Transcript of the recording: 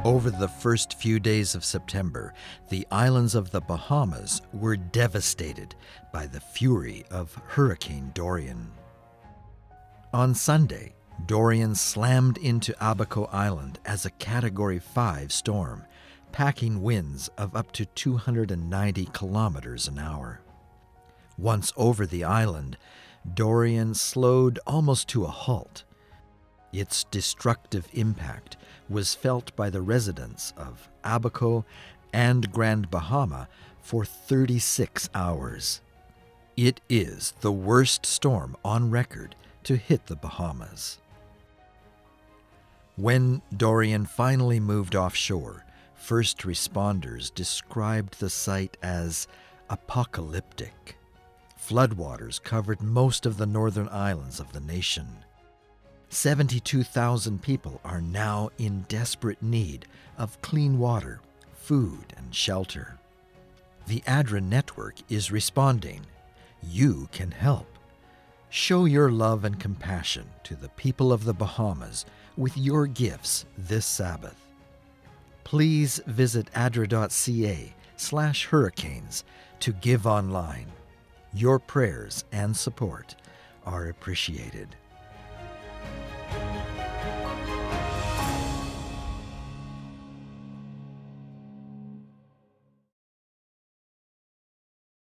Over the first few days of September, the islands of the Bahamas were devastated by the fury of Hurricane Dorian. On Sunday, Dorian slammed into Abaco Island as a Category 5 storm, packing winds of up to 290 kilometers an hour. Once over the island, Dorian slowed almost to a halt. Its destructive impact was felt by the residents of Abaco and Grand Bahama for 36 hours. It is the worst storm on record to hit the Bahamas. When Dorian finally moved offshore, first responders described the sight as apocalyptic. Floodwaters covered most of the northern islands of the nation. 72,000 people are now in desperate need of clean water, food, and shelter. The ADRA network is responding. You can help. Show your love and compassion to the people of the Bahamas with your gifts this Sabbath. Please visit adra.ca/hurricanes to give online. Your prayers and support are appreciated.